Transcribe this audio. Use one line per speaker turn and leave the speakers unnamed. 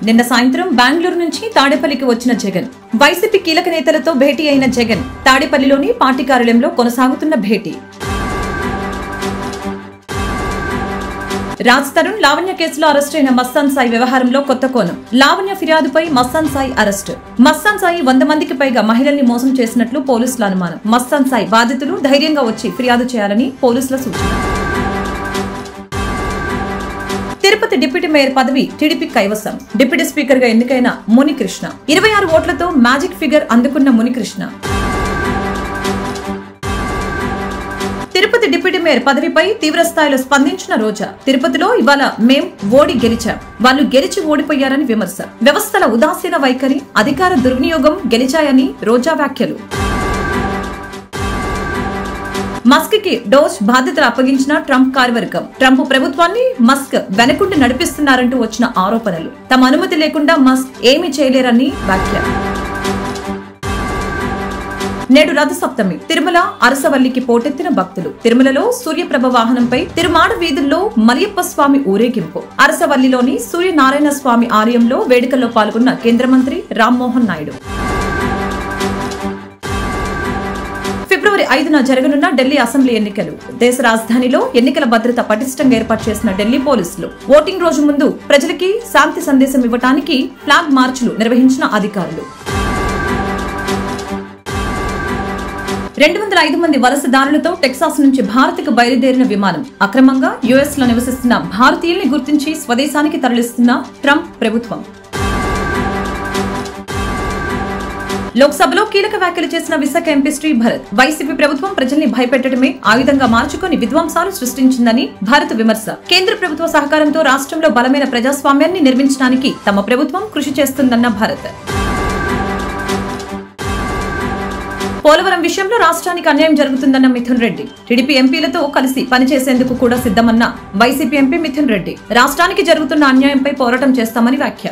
నిన్న సాయంత్రం బెంగళూరు నుంచి తాడేపల్లికి వచ్చిన జగన్. వైసీపీ కీలక నేతలతో భేటీ అయిన జగన్ తాడేపల్లిలోని పార్టీ కార్యాలయంలో కొనసాగుతున్న భేటీ. రాజ్ తరుణ్ లావణ్య కేసులో అరెస్టైన మస్తాన్ సాయి వ్యవహారంలో కొత్త కోణం. లావణ్య ఫిర్యాదుపై మస్తాన్ సాయి అరెస్టు. మస్తాన్ సాయి 100 మందికి పైగా మహిళల్ని మోసం చేసినట్లు పోలీసుల అనుమానం. మస్తాన్ సాయి బాధితులు ధైర్యంగా వచ్చి ఫిర్యాదు చేయాలని పోలీసుల సూచన. తిరుపతి డిప్యూటీ మేయర్ పదవి టీడీపీ కైవసం. డిప్యూటీ స్పీకర్ గా ఎన్నికైన మునికృష్ణ 26 ఓట్లతో మ్యాజిక్ ఫిగర్ అందుకున్న మునికృష్ణ. తిరుపతి డిప్యూటీ మేయర్ పదవిపై తీవ్ర స్థాయిలో స్పందించిన రోజా. తిరుపతిలో ఇవాళ మేం ఓడి గెలిచాం, వాళ్ళు గెలిచి ఓడిపోయారని విమర్శ. వ్యవస్థల ఉదాసీన వైఖరి, అధికార దుర్వినియోగం గెలిచాయని రోజా వ్యాఖ్యలు. మస్క్ కి డోస్ బాధ్యతలు అప్పగించిన ట్రంప్ కార్యవర్గం. ట్రంప్ ప్రభుత్వాన్ని మస్క్ వెనకుండి నడిపిస్తున్నారంటూ వచ్చిన ఆరోపణలు. తమ అనుమతి లేకుండా మస్క్ ఏమీ చేయలేరని వ్యాఖ్య. నేడు రథసప్తమి. తిరుమల అరసవల్లికి పోటెత్తిన భక్తులు. తిరుమలలో సూర్యప్రభ వాహనంపై తిరుమాడ వీధుల్లో మలయప్ప స్వామి ఊరేగింపు. అరసవల్లిలోని సూర్యనారాయణ స్వామి ఆలయంలో వేడుకల్లో పాల్గొన్న కేంద్ర మంత్రి రామ్మోహన్ నాయుడు. ఫిబ్రవరి 5న జరగనున్న ఢిల్లీ అసెంబ్లీ ఎన్నికలు. దేశ రాజధానిలో ఎన్నికల భద్రత పటిష్టంగా ఏర్పాటు చేసిన ఢిల్లీ పోలీసులు ఓటింగ్ రోజు ముందు ప్రజలకి శాంతి సందేశం ఇవ్వడానికి ఫ్లాగ్ మార్చులు నిర్వహించిన అధికారులు. 205 మంది వలసదారులతో టెక్సాస్ నుంచి భారత్కు బయలుదేరిన విమానం. అక్రమంగా యుఎస్ లో నివసిస్తున్న భారతీయుల్ని గుర్తించి స్వదేశానికి తరలిస్తున్న ట్రంప్ ప్రభుత్వం. లోక్సభలో కీలక వ్యాఖ్యలు చేసిన విశాఖ ఎంపీ శ్రీభరత్. వైసీపీ ప్రభుత్వం ప్రజల్ని భయపెట్టడమే ఆయుధంగా మార్చుకుని విధ్వంసాలు సృష్టించిందని భరత్ విమర్శ. కేంద్ర ప్రభుత్వ సహకారంతో రాష్ట్రంలో బలమైన ప్రజాస్వామ్యాన్ని నిర్మించడానికి తమ ప్రభుత్వం కృషి చేస్తుందన్న భరత్. పోలవరం విషయంలో రాష్ట్రానికి అన్యాయం జరుగుతుందన్న మిథున్ రెడ్డి. టీడీపీ ఎంపీలతో కలిసి పనిచేసేందుకు కూడా సిద్ధమన్న వైసీపీ ఎంపీ మిథున్ రెడ్డి. రాష్ట్రానికి జరుగుతున్న అన్యాయంపై పోరాటం చేస్తామని వ్యాఖ్య.